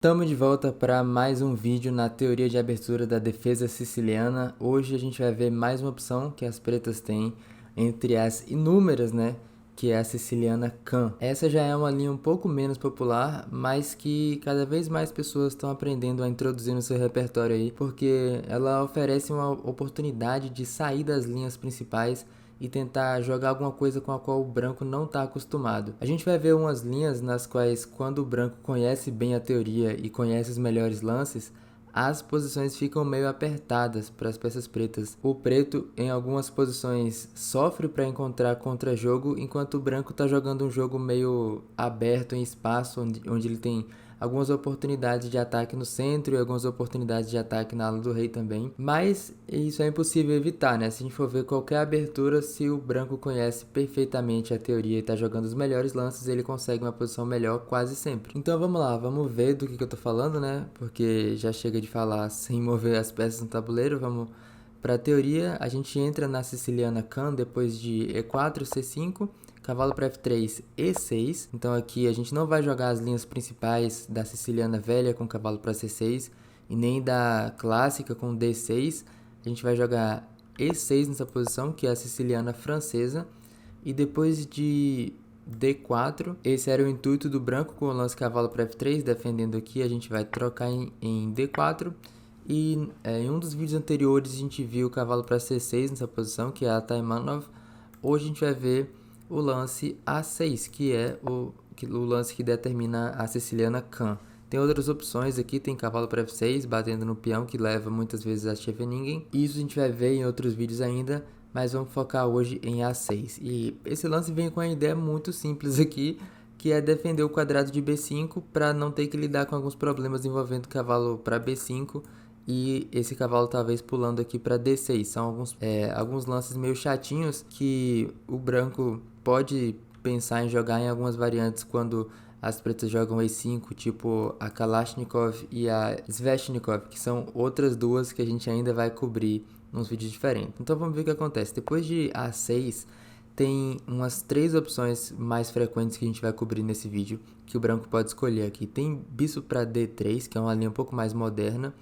Estamos de volta para mais um vídeo na teoria de abertura da defesa siciliana. Hoje a gente vai ver mais uma opção que as pretas têm entre as inúmeras, né? Que é a siciliana Can. Essa já é uma linha um pouco menos popular, mas que cada vez mais pessoas estão aprendendo a introduzir no seu repertório aí, porque ela oferece uma oportunidade de sair das linhas principais e tentar jogar alguma coisa com a qual o branco não está acostumado. A gente vai ver umas linhas nas quais, quando o branco conhece bem a teoria e conhece os melhores lances, as posições ficam meio apertadas para as peças pretas. O preto, em algumas posições, sofre para encontrar contra-jogo, enquanto o branco está jogando um jogo meio aberto em espaço, onde ele tem algumas oportunidades de ataque no centro e algumas oportunidades de ataque na ala do rei também. Mas isso é impossível evitar, né? Se a gente for ver qualquer abertura, se o branco conhece perfeitamente a teoria e está jogando os melhores lances, ele consegue uma posição melhor quase sempre. Então vamos lá, vamos ver do que eu tô falando, né? Porque já chega de falar sem mover as peças no tabuleiro, vamos para a teoria. A gente entra na siciliana Can depois de E4, C5, cavalo para F3, E6. Então aqui a gente não vai jogar as linhas principais da siciliana velha com cavalo para C6 e nem da clássica com D6. A gente vai jogar E6 nessa posição, que é a siciliana francesa. E depois de D4, esse era o intuito do branco com o lance cavalo para F3, defendendo aqui. A gente vai trocar em D4. E em um dos vídeos anteriores a gente viu o cavalo para C6 nessa posição, que é a Taimanov. Hoje a gente vai ver o lance A6, que é o lance que determina a siciliana Can. Tem outras opções aqui, tem cavalo para F6, batendo no peão, que leva muitas vezes a Scheveningen. Isso a gente vai ver em outros vídeos ainda, mas vamos focar hoje em A6. E esse lance vem com uma ideia muito simples aqui, que é defender o quadrado de B5 para não ter que lidar com alguns problemas envolvendo cavalo para B5 e esse cavalo talvez pulando aqui para D6. São alguns lances meio chatinhos que o branco pode pensar em jogar em algumas variantes quando as pretas jogam E5, tipo a Kalashnikov e a Sveshnikov, que são outras duas que a gente ainda vai cobrir nos vídeos diferentes. Então vamos ver o que acontece. Depois de A6, tem umas 3 opções mais frequentes que a gente vai cobrir nesse vídeo, que o branco pode escolher aqui. Tem bispo para D3, que é uma linha um pouco mais moderna,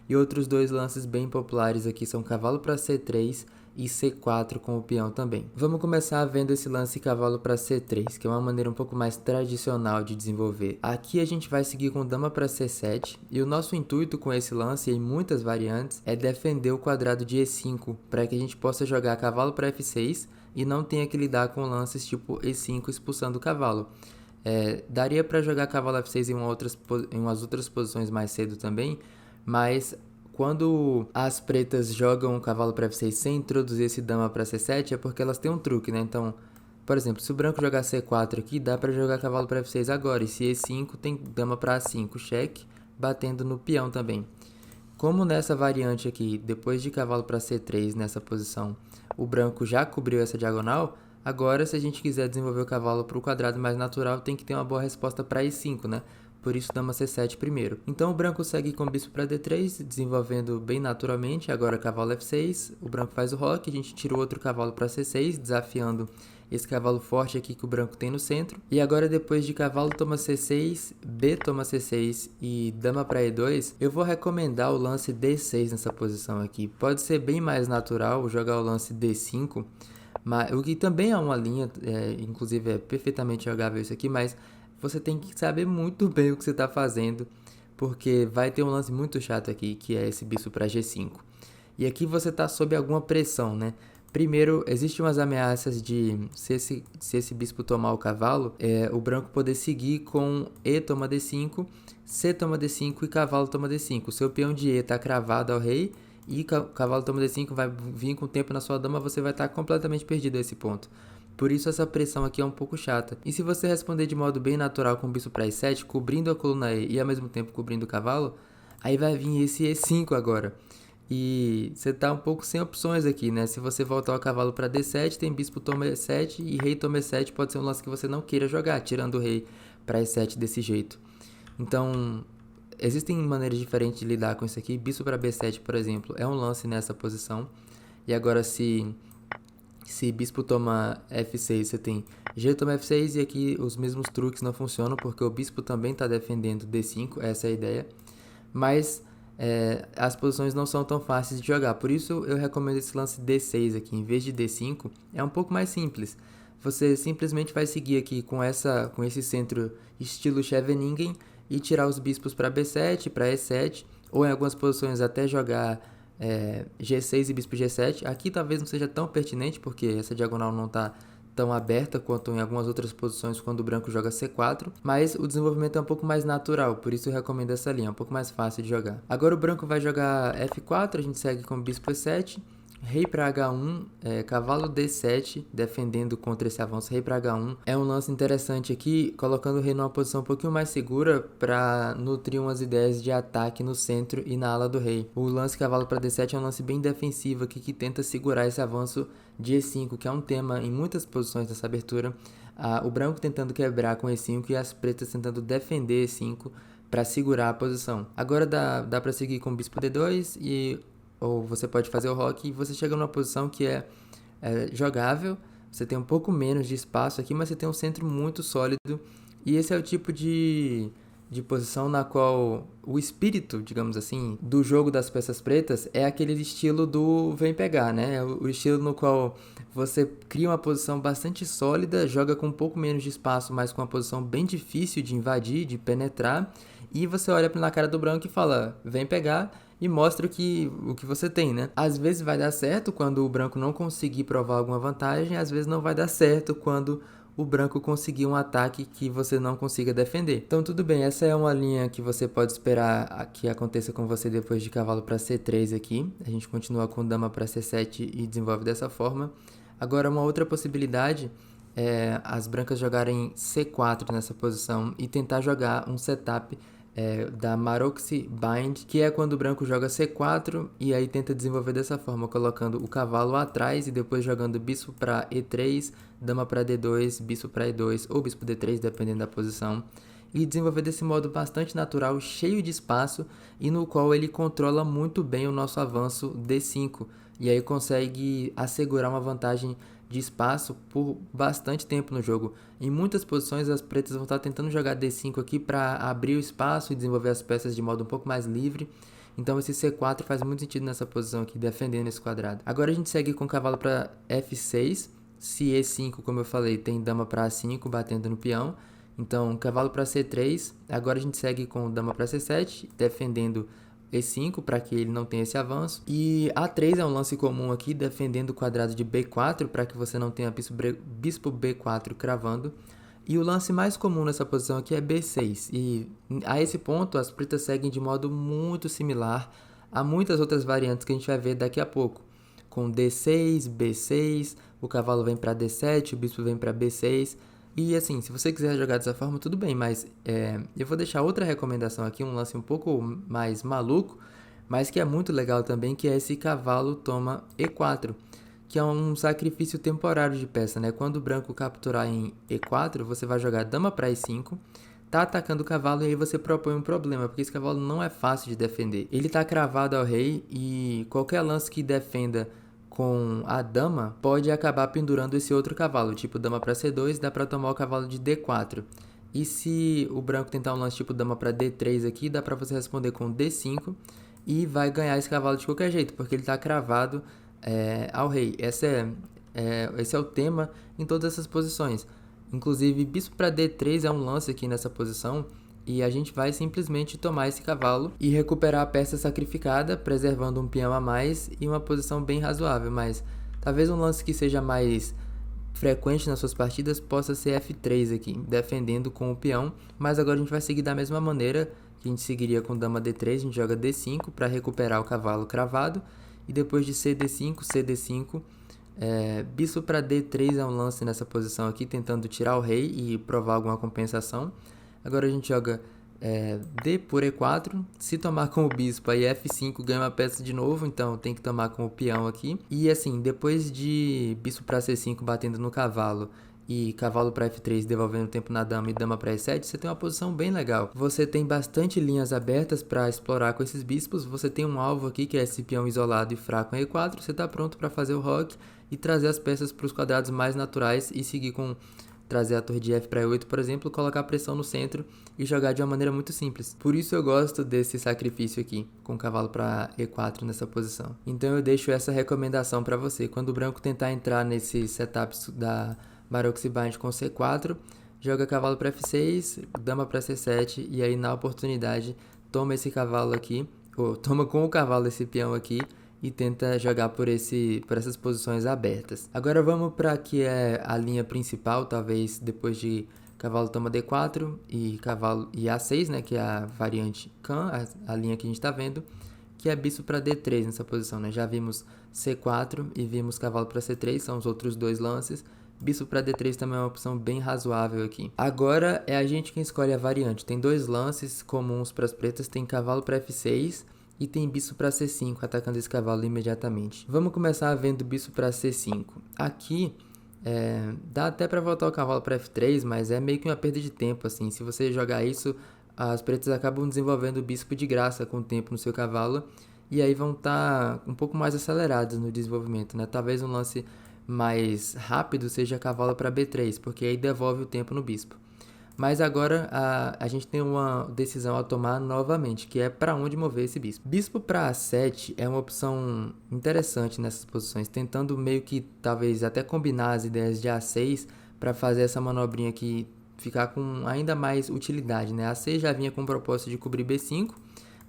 e outros dois lances bem populares aqui são cavalo para C3 e C4 com o peão também. Vamos começar vendo esse lance cavalo para C3, que é uma maneira um pouco mais tradicional de desenvolver. Aqui a gente vai seguir com dama para C7, e o nosso intuito com esse lance, em muitas variantes, é defender o quadrado de E5, para que a gente possa jogar cavalo para F6 e não tenha que lidar com lances tipo E5 expulsando o cavalo. Daria para jogar cavalo F6 em umas outras posições mais cedo também, mas quando as pretas jogam o cavalo para F6 sem introduzir esse dama para C7 é porque elas têm um truque, né? Então, por exemplo, se o branco jogar C4 aqui, dá para jogar cavalo para F6 agora, e se E5 tem dama para A5, cheque, batendo no peão também. Como nessa variante aqui, depois de cavalo para C3 nessa posição, o branco já cobriu essa diagonal, agora se a gente quiser desenvolver o cavalo para o quadrado mais natural, tem que ter uma boa resposta para E5, né? Por isso dama C7 primeiro. Então o branco segue com bispo para D3, desenvolvendo bem naturalmente, agora cavalo F6, o branco faz o roque, a gente tira o outro cavalo para C6, desafiando esse cavalo forte aqui que o branco tem no centro. E agora depois de cavalo toma C6, B toma C6 e dama para E2, eu vou recomendar o lance D6 nessa posição aqui. Pode ser bem mais natural jogar o lance D5, mas, o que também é uma linha, inclusive é perfeitamente jogável isso aqui, mas você tem que saber muito bem o que você está fazendo, porque vai ter um lance muito chato aqui, que é esse bispo para G5. E aqui você está sob alguma pressão, né? Primeiro, existem umas ameaças de, se esse bispo tomar o cavalo, o branco poder seguir com E toma D5, C toma D5 e cavalo toma D5. O seu peão de E está cravado ao rei e cavalo toma D5 vai vir com o tempo na sua dama, você vai estar completamente perdido a esse ponto. Por isso essa pressão aqui é um pouco chata. E se você responder de modo bem natural com o bispo para E7, cobrindo a coluna E e ao mesmo tempo cobrindo o cavalo, aí vai vir esse E5 agora. E você tá um pouco sem opções aqui, né? Se você voltar o cavalo para D7, tem bispo toma E7 e rei toma E7 pode ser um lance que você não queira jogar, tirando o rei para E7 desse jeito. Então, existem maneiras diferentes de lidar com isso aqui. Bispo para B7, por exemplo, é um lance nessa posição. E agora se Se bispo toma F6, você tem G toma F6 e aqui os mesmos truques não funcionam porque o bispo também está defendendo D5, essa é a ideia. Mas as posições não são tão fáceis de jogar, por isso eu recomendo esse lance D6 aqui, em vez de D5, é um pouco mais simples. Você simplesmente vai seguir aqui com esse centro estilo Scheveningen e tirar os bispos para B7, para E7, ou em algumas posições até jogar G6 e bispo G7. Aqui talvez não seja tão pertinente, porque essa diagonal não está tão aberta quanto em algumas outras posições quando o branco joga C4, mas o desenvolvimento é um pouco mais natural, por isso eu recomendo essa linha, é um pouco mais fácil de jogar. Agora o branco vai jogar F4, a gente segue com bispo E7, rei para H1, cavalo D7, defendendo contra esse avanço rei para H1. É um lance interessante aqui, colocando o rei numa posição um pouquinho mais segura para nutrir umas ideias de ataque no centro e na ala do rei. O lance cavalo para D7 é um lance bem defensivo aqui que tenta segurar esse avanço de E5, que é um tema em muitas posições dessa abertura. O branco tentando quebrar com E5 e as pretas tentando defender E5 para segurar a posição. Agora dá para seguir com bispo D2 ou você pode fazer o roque e você chega numa posição que é jogável. Você tem um pouco menos de espaço aqui, mas você tem um centro muito sólido. E esse é o tipo de posição na qual o espírito, digamos assim, do jogo das peças pretas é aquele estilo do vem pegar, né? O estilo no qual você cria uma posição bastante sólida, joga com um pouco menos de espaço, mas com uma posição bem difícil de invadir, de penetrar. E você olha na cara do branco e fala, vem pegar, e mostra o que você tem, né? Às vezes vai dar certo quando o branco não conseguir provar alguma vantagem, às vezes não vai dar certo quando o branco conseguir um ataque que você não consiga defender. Então tudo bem, essa é uma linha que você pode esperar que aconteça com você depois de cavalo para C3 aqui. A gente continua com dama para C7 e desenvolve dessa forma. Agora uma outra possibilidade é as brancas jogarem C4 nessa posição e tentar jogar um setup da Maroczy Bind, que é quando o branco joga C4 e aí tenta desenvolver dessa forma, colocando o cavalo atrás e depois jogando bispo para E3, dama para D2, bispo para E2 ou bispo D3, dependendo da posição, e desenvolver desse modo bastante natural, cheio de espaço e no qual ele controla muito bem o nosso avanço D5 e aí consegue assegurar uma vantagem de espaço por bastante tempo no jogo. Em muitas posições as pretas vão estar tentando jogar D5 aqui para abrir o espaço e desenvolver as peças de modo um pouco mais livre. Então esse C4 faz muito sentido nessa posição aqui, defendendo esse quadrado. Agora a gente segue com o cavalo para F6. Se E5, como eu falei, tem dama para A5 batendo no peão. Então cavalo para C3. Agora a gente segue com dama para C7, defendendo E5 para que ele não tenha esse avanço. E A3 é um lance comum aqui, defendendo o quadrado de B4 para que você não tenha bispo B4 cravando. E o lance mais comum nessa posição aqui é B6. E a esse ponto as pretas seguem de modo muito similar a muitas outras variantes que a gente vai ver daqui a pouco. Com D6, B6, o cavalo vem para D7, o bispo vem para B6. E assim, se você quiser jogar dessa forma, tudo bem, mas eu vou deixar outra recomendação aqui, um lance um pouco mais maluco, mas que é muito legal também, que é esse cavalo toma E4, que é um sacrifício temporário de peça, né? Quando o branco capturar em E4, você vai jogar dama para E5, tá atacando o cavalo e aí você propõe um problema, porque esse cavalo não é fácil de defender. Ele tá cravado ao rei e qualquer lance que defenda com a dama pode acabar pendurando esse outro cavalo, tipo dama para C2, dá para tomar o cavalo de D4. E se o branco tentar um lance tipo dama para D3 aqui, dá para você responder com D5 e vai ganhar esse cavalo de qualquer jeito, porque ele está cravado ao rei. Esse é o tema em todas essas posições. Inclusive, bispo para D3 é um lance aqui nessa posição, e a gente vai simplesmente tomar esse cavalo e recuperar a peça sacrificada, preservando um peão a mais e uma posição bem razoável. Mas talvez um lance que seja mais frequente nas suas partidas possa ser F3 aqui, defendendo com o peão. Mas agora a gente vai seguir da mesma maneira que a gente seguiria com dama D3, a gente joga D5 para recuperar o cavalo cravado. E depois de CD5, CD5, bispo para D3 é um lance nessa posição aqui, tentando tirar o rei e provar alguma compensação. Agora a gente joga D por E4, se tomar com o bispo, aí F5 ganha uma peça de novo, então tem que tomar com o peão aqui. E assim, depois de bispo para C5 batendo no cavalo e cavalo para F3 devolvendo tempo na dama e dama para E7, você tem uma posição bem legal. Você tem bastante linhas abertas para explorar com esses bispos, você tem um alvo aqui que é esse peão isolado e fraco em E4, você está pronto para fazer o roque e trazer as peças para os quadrados mais naturais e seguir com trazer a torre de F para E8, por exemplo, colocar pressão no centro e jogar de uma maneira muito simples. Por isso eu gosto desse sacrifício aqui, com o cavalo para E4 nessa posição. Então eu deixo essa recomendação para você. Quando o branco tentar entrar nesse setup da Baroque Bind com C4, joga cavalo para F6, dama para C7 e aí na oportunidade toma esse cavalo aqui, ou toma com o cavalo esse peão aqui e tenta jogar por essas posições abertas. Agora vamos para que é a linha principal, talvez depois de cavalo toma D4 e cavalo e A6, né, que é a variante Can, a linha que a gente está vendo, que é bispo para D3 nessa posição, né? Já vimos C4 e vimos cavalo para C3, são os outros dois lances. Bispo para D3 também é uma opção bem razoável aqui. Agora é a gente quem escolhe a variante. Tem dois lances comuns para as pretas, tem cavalo para F6 e tem bispo para C5, atacando esse cavalo imediatamente. Vamos começar vendo bispo para C5. Aqui dá até para voltar o cavalo para F3, mas é meio que uma perda de tempo assim. Se você jogar isso, as pretas acabam desenvolvendo o bispo de graça com o tempo no seu cavalo e aí vão estar um pouco mais acelerados no desenvolvimento, né? Talvez um lance mais rápido seja cavalo para B3, porque aí devolve o tempo no bispo. Mas agora a gente tem uma decisão a tomar novamente, que é para onde mover esse bispo. Bispo para A7 é uma opção interessante nessas posições, tentando meio que talvez até combinar as ideias de A6 para fazer essa manobrinha aqui ficar com ainda mais utilidade, né? A6 já vinha com o propósito de cobrir B5,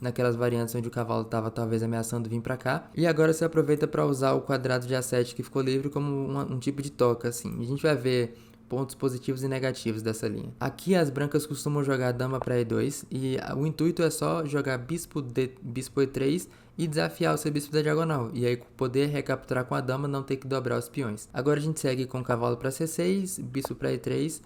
naquelas variantes onde o cavalo estava talvez ameaçando vir para cá. E agora você aproveita para usar o quadrado de A7 que ficou livre como um tipo de toca, assim. E a gente vai ver pontos positivos e negativos dessa linha. Aqui as brancas costumam jogar dama para E2 e o intuito é só jogar bispo E3 e desafiar o seu bispo da diagonal. E aí poder recapturar com a dama, não ter que dobrar os peões. Agora a gente segue com cavalo para C6, bispo para E3,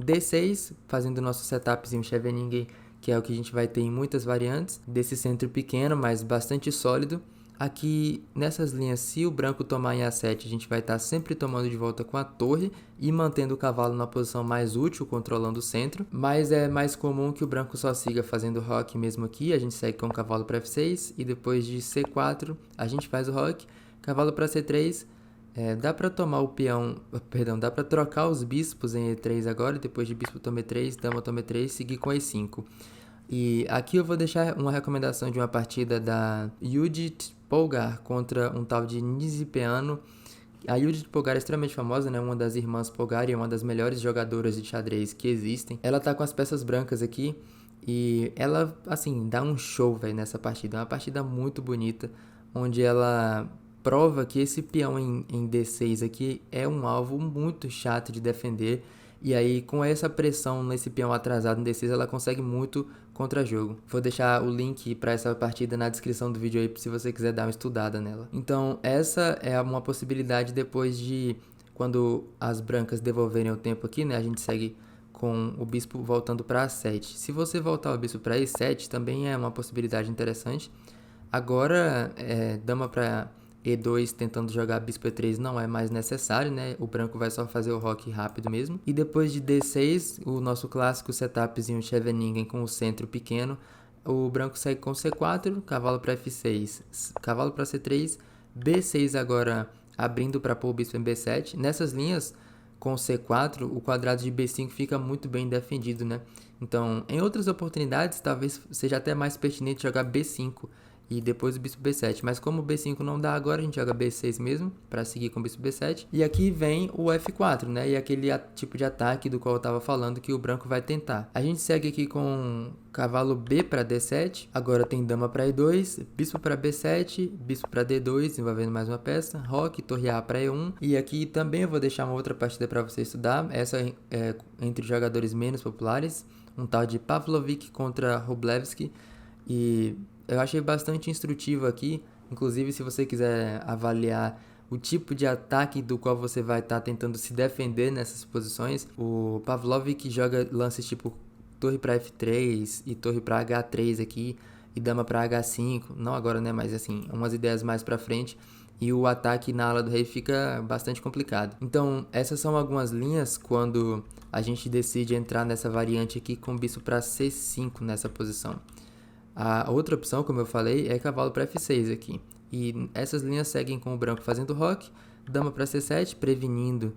D6, fazendo o nosso setupzinho Scheveningen, que é o que a gente vai ter em muitas variantes, desse centro pequeno, mas bastante sólido. Aqui, nessas linhas, se o branco tomar em A7, a gente vai estar sempre tomando de volta com a torre e mantendo o cavalo na posição mais útil, controlando o centro. Mas é mais comum que o branco só siga fazendo roque mesmo aqui. A gente segue com o cavalo para F6 e depois de C4, a gente faz o roque. Cavalo para C3, dá para tomar o peão, perdão, dá para trocar os bispos em E3 agora, depois de bispo toma E3, dama toma E3, seguir com E5. E aqui eu vou deixar uma recomendação de uma partida da Judith Polgar contra um tal de Nisipeano. A Judith Polgar é extremamente famosa, né? Uma das irmãs Polgar e é uma das melhores jogadoras de xadrez que existem. Ela tá com as peças brancas aqui e ela, assim, dá um show, velho, nessa partida. É uma partida muito bonita, onde ela prova que esse peão em D6 aqui é um alvo muito chato de defender. E aí, com essa pressão nesse peão atrasado no D6, ela consegue muito contra-jogo. Vou deixar o link para essa partida na descrição do vídeo aí, se você quiser dar uma estudada nela. Então, essa é uma possibilidade depois de quando as brancas devolverem o tempo aqui, né? A gente segue com o bispo voltando para A7. Se você voltar o bispo para E7, também é uma possibilidade interessante. Agora, dama para E2 tentando jogar bispo E3 não é mais necessário, né? O branco vai só fazer o roque rápido mesmo. E depois de D6, o nosso clássico setupzinho Scheveningen com o centro pequeno, o branco segue com C4, cavalo para F6, cavalo para C3, B6 agora abrindo para pôr o bispo em B7. Nessas linhas, com C4, o quadrado de B5 fica muito bem defendido, né? Então, em outras oportunidades, talvez seja até mais pertinente jogar B5 e depois o bispo B7, mas como o B5 não dá agora, a gente joga B6 mesmo, para seguir com o bispo B7, e aqui vem o F4, né, e aquele tipo de ataque do qual eu estava falando que o branco vai tentar. A gente segue aqui com cavalo B para D7, agora tem dama para E2, bispo para B7, bispo para D2, envolvendo mais uma peça, roque, torre A para E1, e aqui também eu vou deixar uma outra partida para você estudar, essa é entre jogadores menos populares, um tal de Pavlovic contra Wroblewski, e eu achei bastante instrutivo aqui, inclusive se você quiser avaliar o tipo de ataque do qual você vai estar tentando se defender nessas posições. O Pavlovic joga lances tipo torre para F3 e torre para H3 aqui e dama para H5, não agora, né, mas assim, umas ideias mais para frente. E o ataque na ala do rei fica bastante complicado. Então, essas são algumas linhas quando a gente decide entrar nessa variante aqui com bispo para C5 nessa posição. A outra opção, como eu falei, é cavalo para F6 aqui. E essas linhas seguem com o branco fazendo roque, dama para C7, prevenindo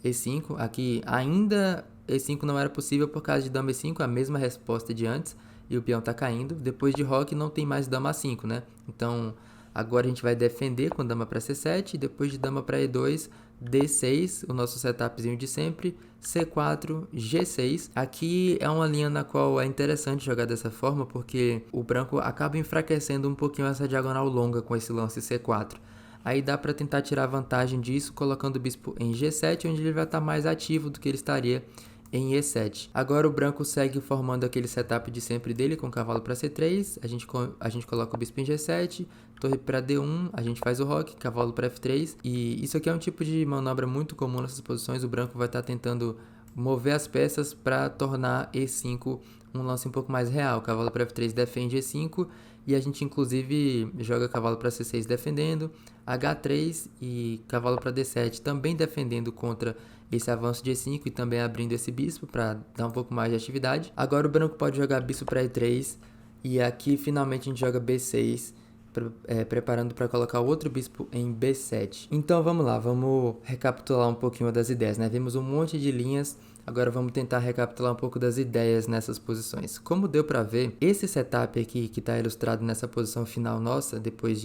E5. Aqui ainda E5 não era possível por causa de dama E5, a mesma resposta de antes, e o peão tá caindo. Depois de roque não tem mais dama A5, né? Então agora a gente vai defender com dama para C7, depois de dama para E2, D6, o nosso setupzinho de sempre, C4, G6. Aqui é uma linha na qual é interessante jogar dessa forma, porque o branco acaba enfraquecendo um pouquinho essa diagonal longa com esse lance C4. Aí dá para tentar tirar vantagem disso colocando o bispo em G7, onde ele vai estar mais ativo do que ele estaria em E7. Agora o branco segue formando aquele setup de sempre dele com cavalo para C3, a gente coloca o bispo em G7, torre para D1, a gente faz o roque, cavalo para F3, e isso aqui é um tipo de manobra muito comum nessas posições. O branco vai estar tentando mover as peças para tornar E5 um lance um pouco mais real. Cavalo para F3 defende E5, e a gente inclusive joga cavalo para C6 defendendo, H3 e cavalo para D7 também defendendo contra esse avanço de E5 e também abrindo esse bispo para dar um pouco mais de atividade. Agora o branco pode jogar bispo para E3 e aqui finalmente a gente joga B6, preparando para colocar o outro bispo em B7. Então vamos lá, vamos recapitular um pouquinho das ideias, né? Vimos um monte de linhas, agora vamos tentar recapitular um pouco das ideias nessas posições. Como deu para ver, esse setup aqui que está ilustrado nessa posição final nossa, depois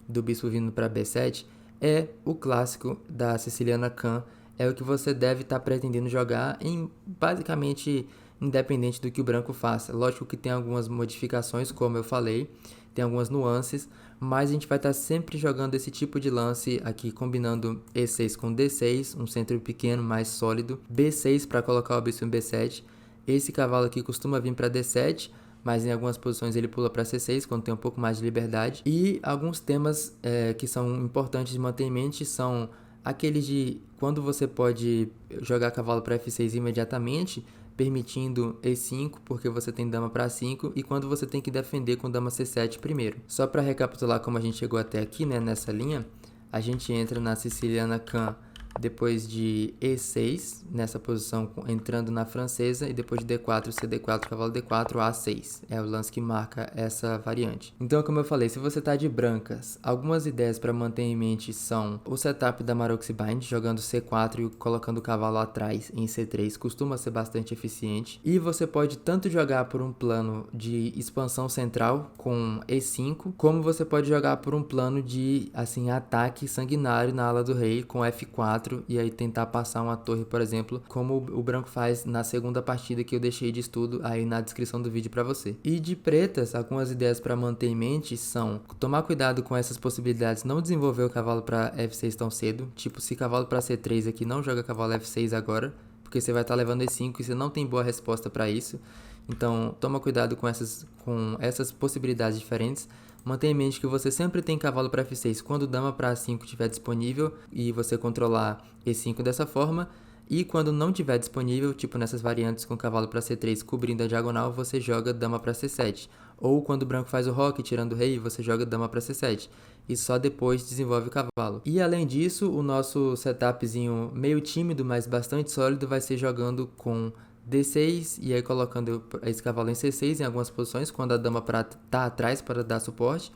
do bispo vindo para B7, é o clássico da Siciliana Kan, é o que você deve estar pretendendo jogar em basicamente independente do que o branco faça. Lógico que tem algumas modificações, como eu falei, tem algumas nuances, mas a gente vai estar sempre jogando esse tipo de lance aqui, combinando E6 com D6, um centro pequeno, mais sólido, B6 para colocar o bispo em B7, esse cavalo aqui costuma vir para D7, mas em algumas posições ele pula para C6, quando tem um pouco mais de liberdade, e alguns temas que são importantes de manter em mente são aqueles de quando você pode jogar cavalo para F6 imediatamente, permitindo E5, porque você tem dama para 5, e quando você tem que defender com dama C7 primeiro. Só para recapitular como a gente chegou até aqui, né, nessa linha, a gente entra na Siciliana Kan depois de E6, nessa posição entrando na francesa, e depois de D4, CD4, cavalo D4, A6. É o lance que marca essa variante. Então, como eu falei, se você tá de brancas, algumas ideias para manter em mente são o setup da Maroczy-Bind, jogando C4 e colocando o cavalo atrás em C3, costuma ser bastante eficiente. E você pode tanto jogar por um plano de expansão central com E5, como você pode jogar por um plano de, assim, ataque sanguinário na ala do rei com F4, e aí tentar passar uma torre, por exemplo, como o branco faz na segunda partida que eu deixei de estudo aí na descrição do vídeo para você. E de pretas, algumas ideias para manter em mente são tomar cuidado com essas possibilidades, não desenvolver o cavalo para F6 tão cedo, tipo se cavalo para C3 aqui, não joga cavalo F6 agora, porque você vai estar levando E5 e você não tem boa resposta para isso. Então toma cuidado com essas possibilidades diferentes. Mantenha em mente que você sempre tem cavalo para F6 quando dama para A5 estiver disponível e você controlar E5 dessa forma. E quando não estiver disponível, tipo nessas variantes com cavalo para C3 cobrindo a diagonal, você joga dama para C7. Ou quando o branco faz o roque tirando o rei, você joga dama para C7. E só depois desenvolve o cavalo. E além disso, o nosso setupzinho meio tímido, mas bastante sólido, vai ser jogando com D6 e aí colocando esse cavalo em C6 em algumas posições, quando a dama tá atrás para dar suporte,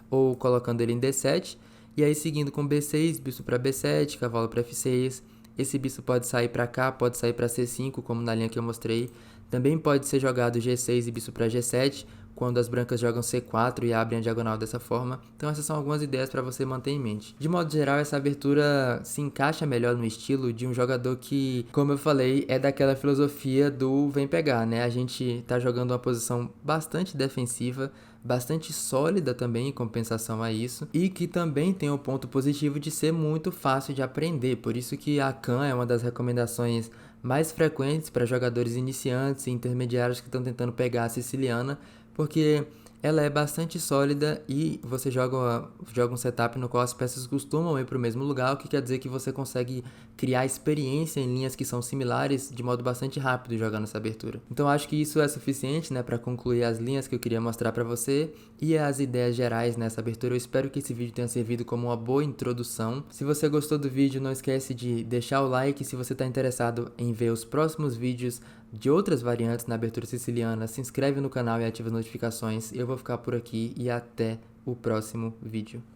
ou colocando ele em D7, e aí seguindo com B6, bispo para B7, cavalo para F6, esse bispo pode sair para cá, pode sair para C5, como na linha que eu mostrei, também pode ser jogado G6 e bispo para G7, quando as brancas jogam C4 e abrem a diagonal dessa forma. Então essas são algumas ideias para você manter em mente. De modo geral, essa abertura se encaixa melhor no estilo de um jogador que, como eu falei, é daquela filosofia do vem pegar, né? A gente tá jogando uma posição bastante defensiva, bastante sólida também em compensação a isso, e que também tem o ponto positivo de ser muito fácil de aprender. Por isso que a Kan é uma das recomendações mais frequentes para jogadores iniciantes e intermediários que estão tentando pegar a siciliana, porque ela é bastante sólida e você joga um setup no qual as peças costumam ir para o mesmo lugar, o que quer dizer que você consegue criar experiência em linhas que são similares de modo bastante rápido jogando essa abertura. Então acho que isso é suficiente, né, para concluir as linhas que eu queria mostrar para você e as ideias gerais nessa abertura. Eu espero que esse vídeo tenha servido como uma boa introdução. Se você gostou do vídeo, não esquece de deixar o like. Se você está interessado em ver os próximos vídeos de outras variantes na abertura siciliana, se inscreve no canal e ativa as notificações. Eu vou ficar por aqui e até o próximo vídeo.